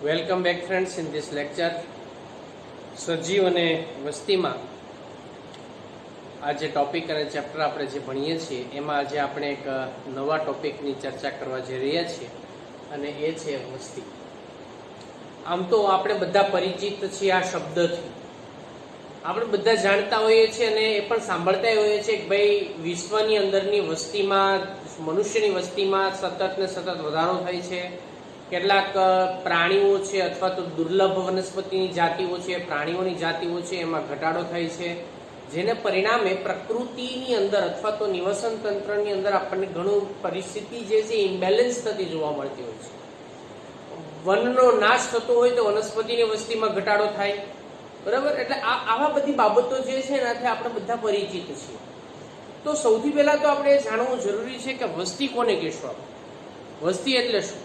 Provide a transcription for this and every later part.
Welcome back friends in this lecture. સજીવ અને વસ્તીમાં આ જે ટોપિક અને ચેપ્ટર આપણે જે ભણીએ છીએ એમાં આજે આપણે એક નવા ટોપિકની ચર્ચા કરવા જઈ રહ્યા છીએ અને એ છે વસ્તી. આમ તો આપણે બધા પરિચિત છીએ આ શબ્દથી, આપણે બધા જાણતા હોઈએ છીએ અને એ પણ સાંભળતા હોઈએ છીએ કે ભાઈ વિશ્વની અંદરની વસ્તીમાં, મનુષ્યની વસ્તીમાં સતત ને સતત વધારો થાય છે. કેટલાક પ્રાણીઓ છે અથવા તો દુર્લભ વનસ્પતિની જાતિઓ છે, પ્રાણીઓની જાતિઓ છે, એમાં ઘટાડો થાય છે, જેને પરિણામે પ્રકૃતિની અંદર અથવા તો નિવસન તંત્રની અંદર આપણને ઘણું પરિસ્થિતિ જે છે ઇમ્બેલેન્સ થતી જોવા મળતી હોય છે. વનનો નાશ થતો હોય તો વનસ્પતિની વસ્તીમાં ઘટાડો થાય, બરાબર. એટલે આવા બધી બાબતો જે છે એનાથી આપણે બધા પરિચિત છીએ. તો સૌથી પહેલા તો આપણે જાણવું જરૂરી છે કે વસ્તી કોને કહેશું. વસ્તી એટલે શું?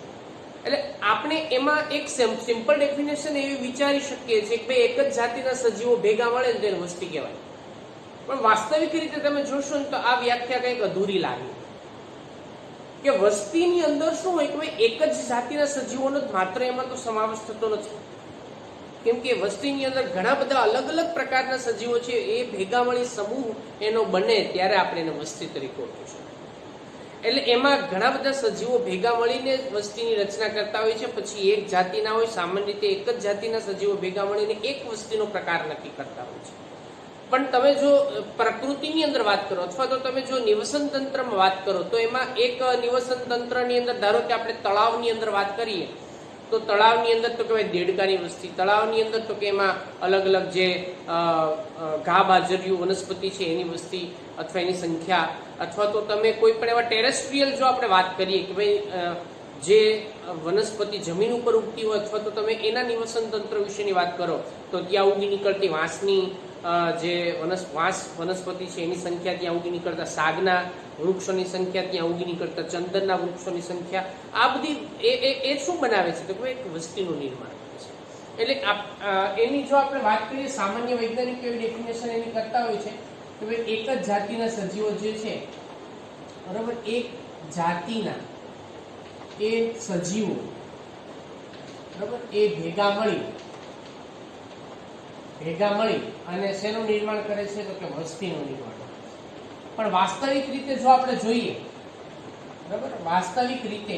એટલે આપણે એમાં એક સિમ્પલ ડેફિનેશન એવી વિચારી શકીએ છીએ કે ભાઈ એક જ જાતિના સજીવો ભેગા મળે ને તેને વસ્તી કહેવાય. પણ વાસ્તવિક રીતે તમે જોશો ને તો આ વ્યાખ્યા કંઈક અધૂરી લાગે કે વસ્તીની અંદર શું હોય કે ભાઈ એક જ જાતિના સજીવોનો જ માત્ર એમાં તો સમાવેશ થતો નથી, કેમ કે વસ્તીની અંદર ઘણા બધા અલગ અલગ પ્રકારના સજીવો છે, એ ભેગા મળી સમૂહ એનો બને ત્યારે આપણે એને વસ્તી તરીકે ઓળખીશું. એટલે એમાં ઘણા બધા સજીવો ભેગા મળીને વસ્તીની રચના કરતા હોય છે. પછી એક જાતિના હોય, સામાન્ય રીતે એક જ જાતિના સજીવો ભેગા મળીને એક વસ્તીનો પ્રકાર નક્કી કરતા હોય છે. પણ તમે જો પ્રકૃતિની અંદર વાત કરો અથવા તો તમે જો નિવસન તંત્રમાં વાત કરો તો એમાં એક નિવસન તંત્રની અંદર ધારો કે આપણે તળાવની અંદર વાત કરીએ તો તળાવની અંદર તો કહેવાય દેડકાની વસ્તી. તળાવની અંદર તો કે એમાં અલગ અલગ જે ઘા બાજરીયું વનસ્પતિ છે એની વસ્તી અથવા એની સંખ્યા, અથવા તો તમે કોઈ પણ એવા ટેરેસ્ટ્રીયલ જો આપણે વાત કરીએ કે ભાઈ જે વનસ્પતિ જમીન ઉપર ઉગતી હોય અથવા તો તમે એના નિવસન તંત્ર વિશેની વાત કરો તો ત્યાં ઉગી નીકળતી વાંસની જે વાંસ વનસ્પતિ છે એની સંખ્યા, ત્યાં ઉગી નીકળતા સાગના વૃક્ષોની સંખ્યા, ત્યાં ઉગી નીકળતા ચંદનના વૃક્ષોની સંખ્યા, આ બધી એ શું બનાવે છે તો કે એક વસ્તીનું નિર્માણ કરે છે. એટલે એની જો આપણે વાત કરીએ, સામાન્ય વૈજ્ઞાનિક એવી ડેફિનેશન એની કરતા હોય છે કે ભાઈ એક જ જાતિના સજીવો જે છે, બરાબર, એક જાતિના એ સજીવો, બરાબર, એ ભેગા મળી અને શેનું નિર્માણ કરે છે તો કે વસ્તીનું નિર્માણ કરે છે. પણ વાસ્તવિક રીતે જો આપણે જોઈએ, બરાબર, વાસ્તવિક રીતે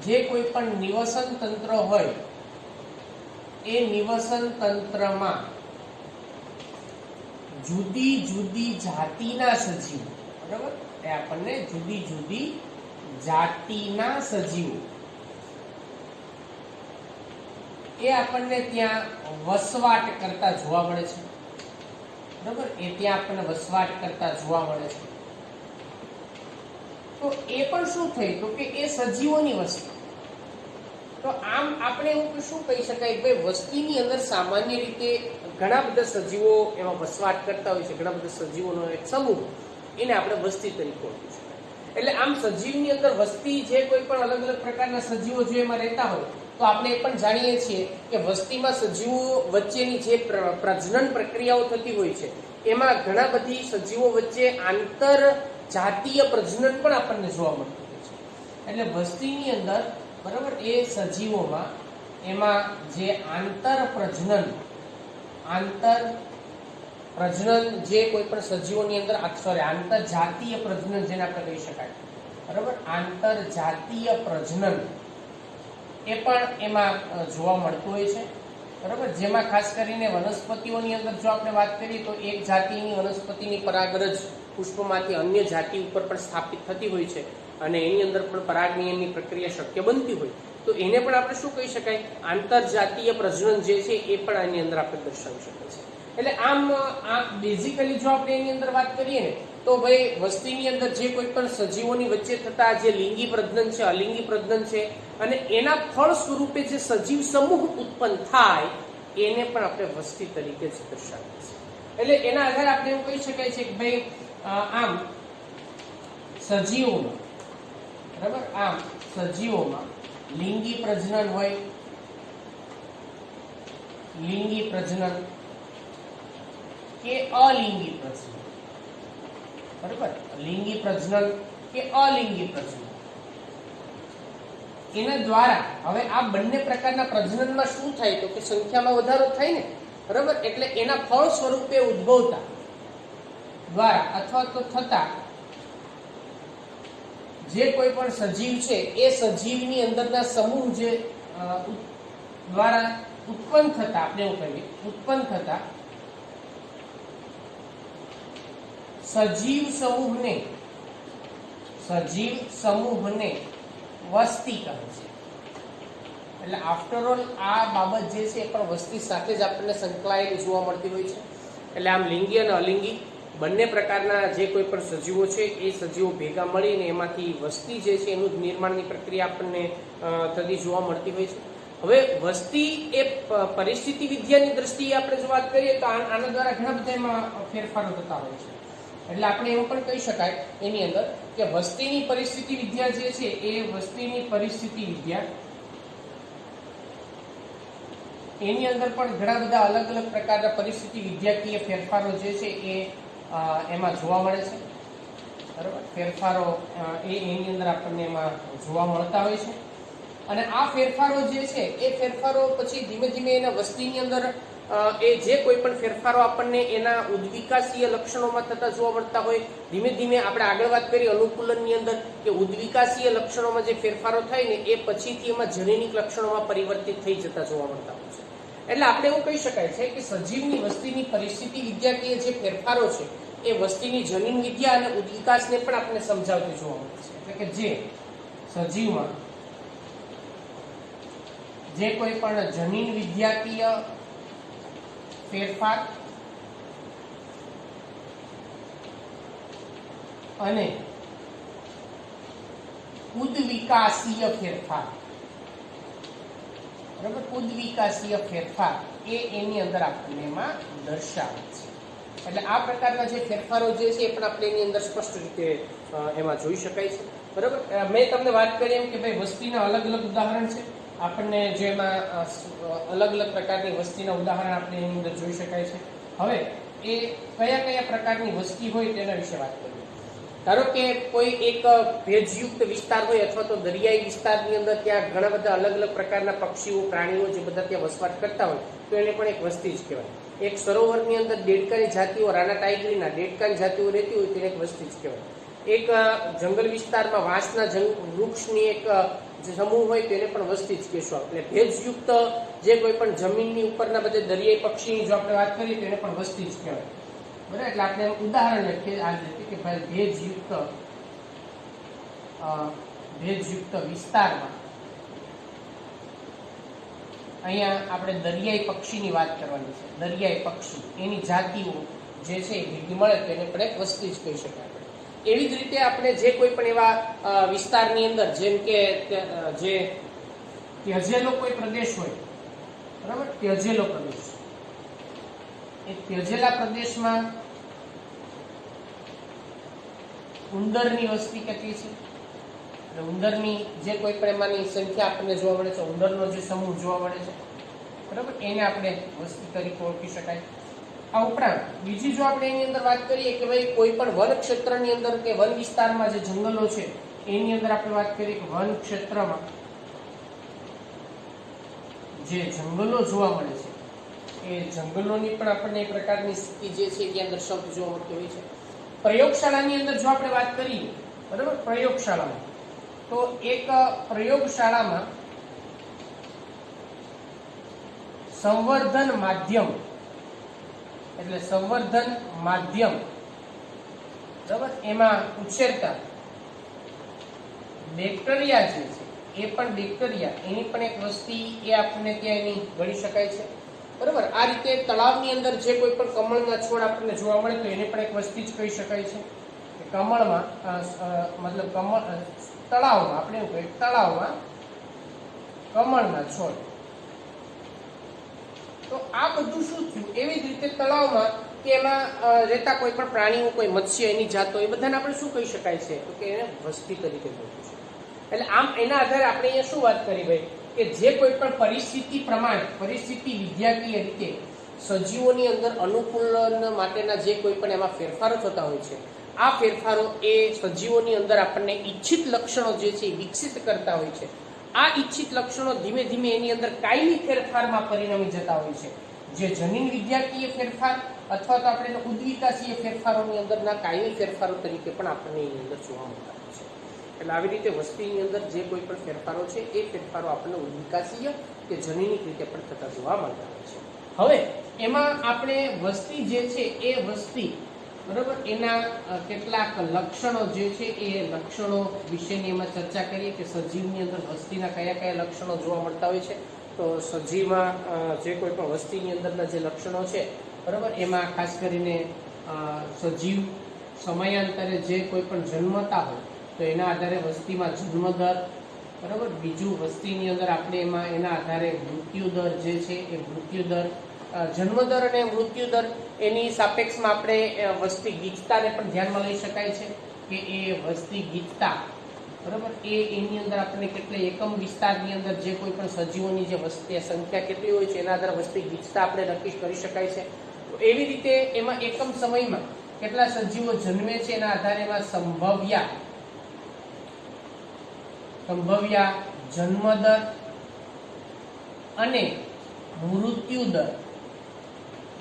જે કોઈ પણ નિવસન તંત્ર હોય એ નિવસન તંત્રમાં જુદી જુદી જાતિના સજીવો, બરાબર, એ આપણને જુદી જુદી જાતિના સજીવો એ આપણને ત્યાં વસવાટ કરતા જોવા મળે છે, બરાબર. એ ત્યાં આપણને વસવાટ કરતા જોવા મળે છે. તો એ પણ શું થઈ તો કે એ સજીવોની વસ્તી. તો આમ આપણે એવું શું કહી શકાય કે ભાઈ વસ્તીની અંદર સામાન્ય રીતે ઘણા બધા સજીવો એમાં વસવાટ કરતા હોય છે, ઘણા બધા સજીવોનો એક સમૂહ, એને આપણે વસ્તી તરીકે ઓળખી શકાય. એટલે આમ સજીવની અંદર વસ્તી જે કોઈ પણ અલગ અલગ પ્રકારના સજીવો જો એમાં રહેતા હોય તો આપણે એ પણ જાણીએ છીએ કે વસ્તીમાં સજીવો વચ્ચેની જે પ્રજનન પ્રક્રિયાઓ થતી હોય છે એમાં ઘણા બધી સજીવો વચ્ચે આંતર જાતીય પ્રજનન પણ આપણને જોવા મળતું હોય છે. એટલે વસ્તીની અંદર, બરાબર, એ સજીવોમાં એમાં જે આંતર પ્રજનન જે કોઈ પણ સજીવોની અંદર આંતર જાતીય પ્રજનન જેને આપણે કહી શકાય, બરાબર, આંતર જાતીય પ્રજનન એ પણ એમાં જોવા મળતું હોય છે, બરાબર. જેમાં ખાસ કરીને વનસ્પતિઓની અંદર જો આપણે વાત કરીએ તો એક જાતિની વનસ્પતિની પરાગરજ પુષ્પમાંથી અન્ય જાતિ ઉપર પણ સ્થાપિત થતી હોય છે અને એની અંદર પણ પરાગનયનની પ્રક્રિયા શક્ય બનતી હોય તો એને પણ આપણે શું કહી શકાય, આંતરજાતીય પ્રજનન જે છે એ પણ આની અંદર આપણે દર્શાવી શકીએ છીએ. એટલે આમ બેઝિકલી જો આપણે એની અંદર વાત કરીએ ને તો ભાઈ વસ્તીની અંદર જે કોઈ પણ સજીવોની વચ્ચે થતા જે લિંગી પ્રજનન છે, અલિંગી પ્રજનન છે અને એના ફળ સ્વરૂપે જે સજીવ સમૂહ ઉત્પન્ન થાય એને પણ આપણે વસ્તી તરીકે જ દર્શાવીએ છીએ. એટલે એના આધારે આપણે એવું કહી શકાય છે કે ભાઈ આમ સજીવોમાં, બરાબર, આમ સજીવોમાં લિંગી પ્રજનન હોય, લિંગી પ્રજનન કે અલિંગી પ્રજનન, બરાબર, લિંગી પ્રજનન કે અલિંગી પ્રજનન, એના દ્વારા હવે આ બંને પ્રકારના પ્રજનનમાં શું થાય તો કે સંખ્યામાં વધારો થાય ને, બરાબર. એટલે એના ફળ સ્વરૂપે ઉદ્ભવતા દ્વારા અથવા તો થતા જે કોઈ પણ સજીવ છે એ સજીવની અંદરના સમૂહ જે દ્વારા ઉત્પન્ન થતા, આપણે એવું કહીએ, ઉત્પન્ન થતા સજીવ સમૂહને વસ્તી કહે છે. એટલે આફ્ટર ઓલ આ બાબત જે છે એ પણ વસ્તી સાથે જ આપણને સંકળાયેલી જોવા મળતી હોય છે. એટલે આમ લિંગી અને અલિંગી બંને પ્રકારના જે કોઈ પણ સજીવો છે એ સજીવો ભેગા મળીને એમાંથી વસ્તી જે છે એનું નિર્માણની પ્રક્રિયા આપણને થતી જોવા મળતી હોય છે. હવે વસ્તી એ પરિસ્થિતિ વિદ્યાની દ્રષ્ટિએ આપણે જો વાત કરીએ તો આના દ્વારા ઘણા બધા એમાં ફેરફારો થતા હોય છે. એટલે આપણે એવું પણ કહી શકાય એની અંદર કે વસ્તીની પરિસ્થિતિ વિદ્યા જે છે એ વસ્તીની પરિસ્થિતિ વિદ્યા એની અંદર પણ ઘણા બધા અલગ અલગ પ્રકારના પરિસ્થિતિ વિદ્યાકીય ફેરફારો જે છે એ એમાં જોવા મળે છે, બરાબર. ફેરફારો એની અંદર આપણને એમાં જોવા મળતા હોય છે. અને આ ફેરફારો જે છે એ ફેરફારો પછી ધીમે ધીમે એના વસ્તીની અંદર એ જે કોઈ પણ ફેરફારો આપણને એના ઉદ્વિકાસીય લક્ષણોમાં થતા જોવા મળતા હોય, ધીમે ધીમે આપણે આગળ વાત કરી અનુકૂલનની અંદર કે ઉદ્વિકાસીય લક્ષણોમાં જે ફેરફારો થાય ને એ પછીથી એમાં જનીનિક લક્ષણોમાં પરિવર્તિત થઈ જતા જોવા મળતા હોય છે. એટલે આપણે એવું કહી શકાય છે કે સજીવની વસ્તીની પરિસ્થિતિ વિદ્યાકીય જે ફેરફારો છે એ વસ્તીની જનીન વિદ્યા અને ઉદ્વિકાસને પણ આપણે સમજાવતી જોવા મળે છે. એટલે કે જે સજીવમાં જે કોઈ પણ જનીન વિદ્યાકીય ફેરફાર અને ઉદ્વિકાસીય ફેરફાર, બરાબર, ઉદ્વિકાસીય ફેરફાર એ એની અંદર આપણને એમાં દર્શાવે છે. એટલે આ પ્રકારના જે ફેરફારો જે છે એ પણ આપણે એની અંદર સ્પષ્ટ રીતે એમાં જોઈ શકાય છે, બરાબર. મેં તમને વાત કરી એમ કે ભાઈ વસ્તીના અલગ અલગ ઉદાહરણ છે. આપણને જેમાં અલગ અલગ પ્રકારની વસ્તીના ઉદાહરણ આપણે એની અંદર જોઈ શકાય છે. હવે એ કયા કયા પ્રકારની વસ્તી હોય તેના વિશે વાત કરીએ. ધારો કે કોઈ એક ભેજયુક્ત વિસ્તાર હોય અથવા તો દરિયાઈ વિસ્તારની અંદર ત્યાં ઘણા બધા અલગ અલગ પ્રકારના પક્ષીઓ, પ્રાણીઓ જે બધા ત્યાં વસવાટ કરતા હોય તો એને પણ એક વસ્તી જ કહેવાય. એક સરોવરની અંદર દેડકાની જાતિઓ, રાના ટાઈગરીના દેડકાની જાતિઓ રહેતી હોય તેને એક વસ્તી જ કહેવાય. એક જંગલ વિસ્તારમાં વાંસના વૃક્ષની એક જે સમૂહ હોય તેને પણ વસ્તી જ કહેશું. એટલે ભેજયુક્ત જે કોઈ પણ જમીનની ઉપરના બધે દરિયાઈ પક્ષીની જો આપણે વાત કરીએ તો એને પણ વસ્તી જ કહેવાય, બરાબર. એટલે આપણે ઉદાહરણ લખીએ આ રીતે કે ભાઈ ભેજયુક્ત વિસ્તારમાં અહીંયા આપણે દરિયાઈ પક્ષીની વાત કરવાની છે. દરિયાઈ પક્ષી એની જાતિઓ જે છે એ ભેગી મળે તો એને પણ એક વસ્તી જ કહી શકાય. એવી જ રીતે આપણે જે કોઈ પણ એવા વિસ્તારની અંદર જેમ કે જે ત્યજેલો કોઈ પ્રદેશ હોય, બરાબર, ત્યજેલો પ્રદેશ, એ ત્યજેલા પ્રદેશમાં ઉંદરની વસ્તી કેટલી છે, એટલે ઉંદરની જે કોઈ પણ એમાંની સંખ્યા આપણને જોવા મળે છે, ઉંદરનો જે સમૂહ જોવા મળે છે, બરાબર, એને આપણે વસ્તી તરીકે ઓળખી શકાય. આ ઉપરાંત બીજી જો આપણે એની અંદર વાત કરીએ કે ભાઈ કોઈ પણ વન ક્ષેત્રની અંદર કે વન વિસ્તારમાં જે જંગલો છે એની અંદર આપણે વાત કરીએ કે વન ક્ષેત્રમાં જે જંગલો જોવા મળે છે એ જંગલોની પણ આપણને એક પ્રકારની સ્થિતિ જે છે ત્યાં દર્શાવતી જોવા મળતી હોય છે. પ્રયોગશાળાની અંદર જો આપણે વાત કરીએ, બરાબર, પ્રયોગશાળામાં તો એક પ્રયોગશાળામાં સંવર્ધન માધ્યમ, એટલે સંવર્ધન માધ્યમ, બરાબર, એમાં ઉછેરતા બેક્ટેરિયા જે છે એ પણ બેક્ટેરિયા એની પણ એક વસ્તી એ આપણને ત્યાં એની ગણી શકાય છે, બરાબર. આ રીતે તળાવની અંદર જે કોઈ પણ કમળના છોડ આપણને જોવા મળે તો એને પણ એક વસ્તી જ કહી શકાય છે. કમળમાં મતલબ તળાવમાં આપણે એવું કહીએ તળાવમાં કમળના છોડ, તો આ બધું શું થયું, એવી જ રીતે તળાવમાં કે એમાં રહેતા કોઈ પણ પ્રાણીઓ, કોઈ મત્સ્ય, એની જાતો, એ બધાને આપણે શું કહી શકાય છે તો કે એને વસ્તી તરીકે જોઈશું છે. એટલે આમ એના આધારે આપણે અહીંયા શું વાત કરી ભાઈ કે જે કોઈ પણ પરિસ્થિતિ પ્રમાણે, પરિસ્થિતિ વિદ્યાકીય રીતે સજીવોની અંદર અનુકૂલન માટેના જે કોઈ પણ એમાં ફેરફારો થતા હોય છે, આ ફેરફારો એ સજીવોની અંદર આપણને ઈચ્છિત લક્ષણો જે છે વિકસિત કરતા હોય છે આ ઈચ્છિત લક્ષણો ધીમે ધીમે એની અંદર કાયમી ફેરફારમાં પરિણમી જતા હોય છે, જે જનીન વિદ્યાકીય ફેરફાર અથવા તો આપણે ઉદ્વિકાસીય ફેરફારોની અંદરના કાયમી ફેરફારો તરીકે પણ આપણને એની અંદર જોવા મળતા હોય છે. એટલે આવી રીતે વસ્તીની અંદર જે કોઈ પણ ફેરફારો છે એ ફેરફારો આપણને ઉદ્વિકાસીય કે જનીનિક રીતે પણ થતા જોવા મળતા હોય છે. હવે એમાં આપણે વસ્તી જે છે એ વસ્તી બરાબર એના કેટલાક લક્ષણો જે છે એ લક્ષણો વિશેની એમાં ચર્ચા કરીએ કે સજીવની અંદર વસ્તીના કયા કયા લક્ષણો જોવા મળતા હોય છે. તો સજીવમાં જે કોઈ પણ વસ્તીની અંદરના જે લક્ષણો છે બરાબર એમાં ખાસ કરીને સજીવ સમયાંતરે જે કોઈ પણ જન્મતા હોય તો એના આધારે વસ્તીમાં જન્મદર બરાબર, બીજું વસ્તીની અંદર આપણે એમાં એના આધારે મૃત્યુદર જે છે એ મૃત્યુદર, જન્મદર અને મૃત્યુદર એની સાપેક્ષમાં આપણે વસ્તી ગીચતાને પણ ધ્યાનમાં લઈ શકાય છે કે એ વસ્તી ગીચતા બરાબર એ એની અંદર આપણને કેટલી એકમ વિસ્તારની અંદર જે કોઈ પણ સજીવોની જે વસ્તી સંખ્યા કેટલી હોય છે એના આધારે વસ્તી ગીચતા આપણે નક્કી કરી શકાય છે. તો એવી રીતે એમાં એકમ સમયમાં કેટલા સજીવો જન્મે છે એના આધારે એમાં સંભવ્યા જન્મદર અને મૃત્યુદર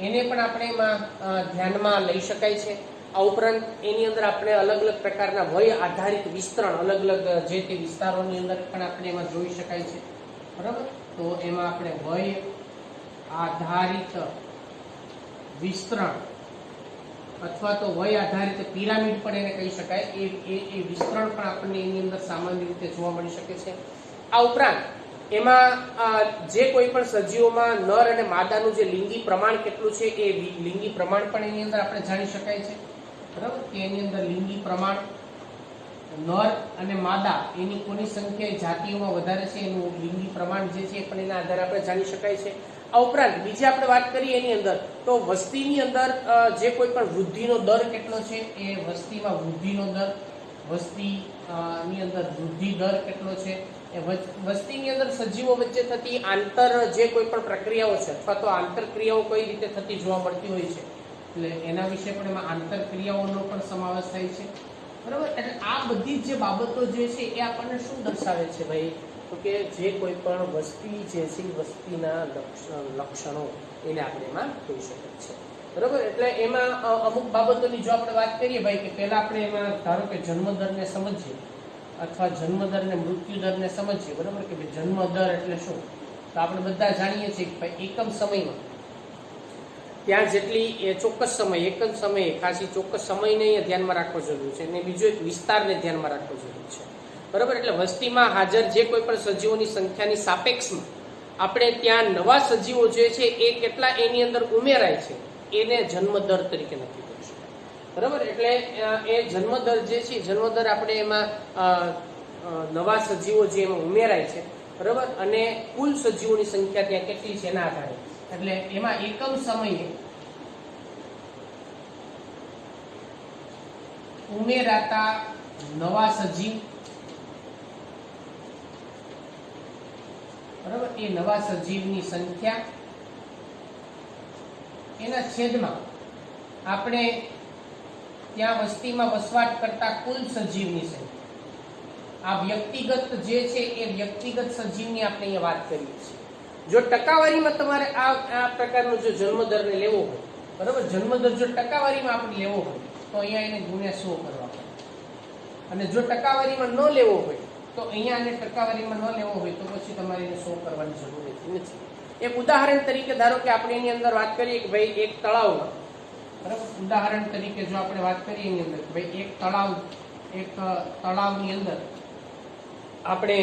એને પણ આપણે એમાં ધ્યાનમાં લઈ શકાય છે. આ ઉપરાંત એની અંદર આપણે અલગ અલગ પ્રકારના વય આધારિત વિસ્તરણ અલગ અલગ જે તે વિસ્તારોની અંદર પણ આપણે એમાં જોઈ શકાય છે બરાબર. તો એમાં આપણે વય આધારિત વિસ્તરણ અથવા તો વય આધારિત પિરામિડ પણ એને કહી શકાય એ વિસ્તરણ પણ આપણને એની અંદર સામાન્ય રીતે જોવા મળી શકે છે. આ ઉપરાંત એમાં જે કોઈ પણ સજીવોમાં નર અને માદાનું જે લિંગી પ્રમાણ કેટલું છે એ લિંગી પ્રમાણ પણ એની અંદર આપણે જાણી શકાય છે બરાબર કે એની અંદર લિંગી પ્રમાણ નર અને માદા એની કોની સંખ્યા જાતિઓમાં વધારે છે એનું લિંગી પ્રમાણ જે છે એ પણ એના આધારે આપણે જાણી શકાય છે. આ ઉપરાંત બીજી આપણે વાત કરીએ એની અંદર તો વસ્તીની અંદર જે કોઈ પણ વૃદ્ધિનો દર કેટલો છે એ વસ્તીમાં વૃદ્ધિનો દર, વસ્તીની અંદર વૃદ્ધિ દર કેટલો છે એ વસ્તીની અંદર સજીવો વચ્ચે થતી આંતર જે કોઈ પણ પ્રક્રિયાઓ છે અથવા તો આંતરક્રિયાઓ કઈ રીતે થતી જોવા મળતી હોય છે એટલે એના વિશે પણ એમાં આંતરક્રિયાઓનો પણ સમાવેશ થાય છે બરાબર. એટલે આ બધી જે બાબતો જે છે એ આપણને શું દર્શાવે છે ભાઈ તો કે જે કોઈ પણ વસ્તી જે છે વસ્તીના લક્ષણો એને આપણે એમાં જોઈ શકીએ છીએ બરાબર. એટલે એમાં અમુક બાબતોની જો આપણે વાત કરીએ ભાઈ કે પહેલા આપણે એમાં ધારો કે જન્મદરને સમજીએ અથવા જન્મદર ને મૃત્યુદરને સમજીએ બરાબર કે ભાઈ જન્મદર એટલે શું. તો આપણે બધા જાણીએ છીએ કે ભાઈ એકમ સમયમાં ત્યાં જેટલી ચોક્કસ સમય એકમ સમયે ખાસ ચોક્કસ સમયને અહીંયા ધ્યાનમાં રાખવો જરૂરી છે અને બીજો એક વિસ્તારને ધ્યાનમાં રાખવો જરૂરી છે બરાબર. એટલે વસ્તીમાં હાજર જે કોઈ પણ સજીવોની સંખ્યાની સાપેક્ષમાં આપણે ત્યાં નવા સજીવો જે છે એ કેટલા એની અંદર ઉમેરાય છે એને જન્મદર તરીકે નક્કી કરી શકાય બરાબર. એટલે એ જન્મદર જે છે જન્મદર આપણે એમાં નવા સજીવો જે એમાં ઉમેરાય છે બરાબર અને કુલ સજીવોની સંખ્યા ત્યાં કેટલી છે એના આધારે એટલે એમાં એકમ સમયે ઉમેરાતા નવા સજીવ બરાબર એ નવા સજીવની સંખ્યા એના છેદમાં આપણે ત્યાં વસ્તીમાં વસવાટ કરતા કુલ સજીવની સંખ્યા આ વ્યક્તિગત જે છે એ વ્યક્તિગત સજીવની આપણે અહીંયા વાત કરીએ છીએ. જો ટકાવારીમાં તમારે આ પ્રકારનો જો જન્મદરને લેવો હોય બરાબર જન્મદર જો ટકાવારીમાં આપણે લેવો હોય તો અહીંયા એને ગુણ્યા 100 કરવા પડે અને જો ટકાવારીમાં ન લેવો હોય તો અહીંયા આને ટકાવારીમાં ન લેવો હોય તો પછી તમારે એને 100 કરવાની જરૂર નથી. એક ઉદાહરણ તરીકે ધારો કે આપણે એની અંદર વાત કરીએ કે ભાઈ એક તળાવમાં બરાબર ઉદાહરણ તરીકે જો આપણે વાત કરીએ એની અંદર ભાઈ એક તળાવની અંદર આપણે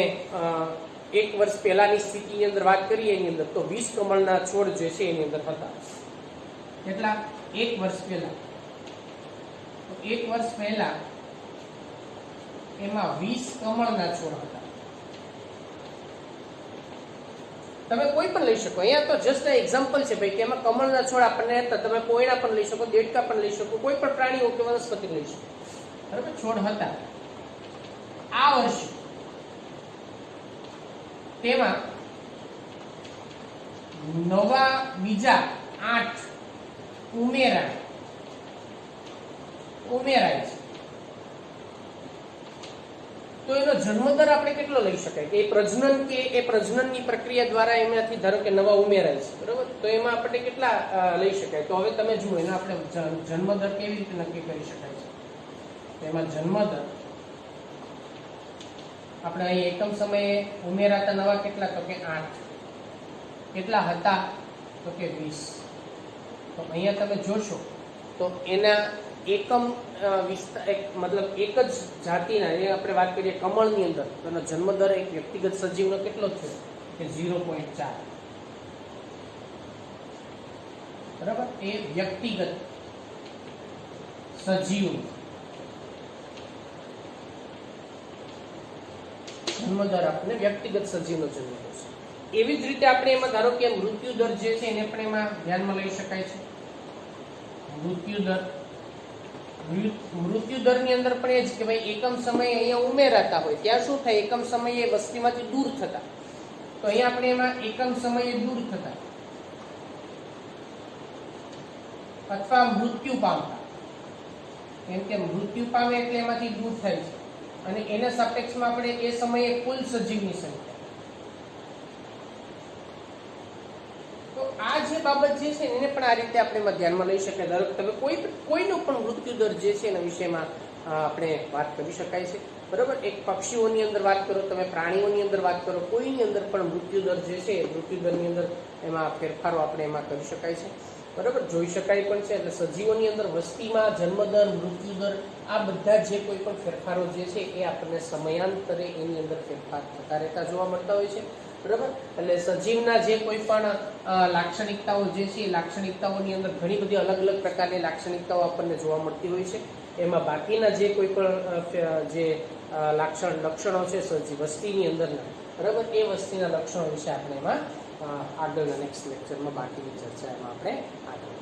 1 વર્ષ પહેલાની સ્થિતિની અંદર વાત કરીએ એની અંદર તો 20 કમળના છોડ જે છે એની અંદર હતા. કેટલા 1 વર્ષ પહેલા તો 1 વર્ષ પહેલા એમાં 20 કમળના છોડ હતા. તમે કોઈ પણ લઈ શકો અહીંયા તો જસ્ટ એક્ઝામ્પલ છે ભાઈ કે એમાં કમળના છોડ આપણને હતા. તમે કોયડા પણ લઈ શકો, દેડકા પણ લઈ શકો, કોઈ પણ પ્રાણીઓ કે વનસ્પતિ લઈ શકો બરાબર છોડ હતા. આ વર્ષે તેમાં નવા બીજા 8 ઉમેરાય છે તો એનો જન્મદર આપણે કેટલો લઈ શકાય કે એ પ્રજનનની પ્રક્રિયા દ્વારા એમાંથી ધારો કે નવા ઉમેરાય છે, બરોબર? તો એમાં આપણે કેટલા લઈ શકાય? તો હવે તમે જુઓ એનો આપણે જન્મદર કેવી રીતે નક્કી કરી શકાય છે? એમાં જન્મદર આપણે અહીં એકમ સમયે ઉમેરાતા નવા કેટલા? તો કે 8. કેટલા હતા? તો કે 20. તો અહીંયા તમે જોશો તો એના એકમ વિસ્તાર મતલબ એક જ જાતિના એ આપણે વાત કરીએ કમળની અંદર તો એનો જન્મદર એક વ્યક્તિગત સજીવનો કેટલો છે કે 0.4. બરાબર? એ વ્યક્તિગત સજીવ જન્મદર આપણે વ્યક્તિગત સજીવનો જન્મદર છે. એવી જ રીતે આપણે એમાં ધારો કે મૃત્યુ દર જે છે એને પણ એમાં ધ્યાનમાં લઈ શકાય છે. મૃત્યુ દરની અંદર પણ એ જ કે ભાઈ એકમ સમયે અહીંયા ઉમેરાતા હોય ત્યાં શું થાય? એકમ સમયે વસ્તીમાંથી દૂર થતા. તો અહીંયા આપણે એમાં એકમ સમયે દૂર થતા અથવા મૃત્યુ પામતા, કેમ કે મૃત્યુ પામે એટલે એમાંથી દૂર થાય છે અને એના સાપેક્ષમાં આપણે એ સમયે કુલ સજીવની સંખ્યા. તો આ જે બાબત જે છે એને પણ આ રીતે આપણે એમાં ધ્યાનમાં લઈ શકાય. ધારો કે તમે કોઈનો પણ મૃત્યુ દર જે છે એના વિશેમાં આપણે વાત કરી શકાય છે, બરાબર? એક પક્ષીઓની અંદર વાત કરો, તમે પ્રાણીઓની અંદર વાત કરો, કોઈની અંદર પણ મૃત્યુ દર જે છે મૃત્યુ દરની અંદર એમાં ફેરફારો આપણે એમાં કરી શકાય છે, બરાબર? જોઈ શકાય પણ છે. એટલે સજીવોની અંદર વસ્તીમાં જન્મદર, મૃત્યુદર આ બધા જે કોઈ પણ ફેરફારો જે છે એ આપણને સમયાંતરે એની અંદર ફેરફાર થતા રહેતા જોવા મળતા હોય છે, બરાબર? એટલે સજીવના જે કોઈ પણ લાક્ષણિકતાઓ જે છે એ લાક્ષણિકતાઓની અંદર ઘણી બધી અલગ અલગ પ્રકારની લાક્ષણિકતાઓ આપણને જોવા મળતી હોય છે. એમાં બાકીના જે કોઈ પણ જે લક્ષણો છે વસ્તીની અંદરના, બરાબર? એ વસ્તીના લક્ષણો વિશે આપણે એમાં આગળના નેક્સ્ટ લેક્ચરમાં બાકીની ચર્ચા એમાં આપણે આગળ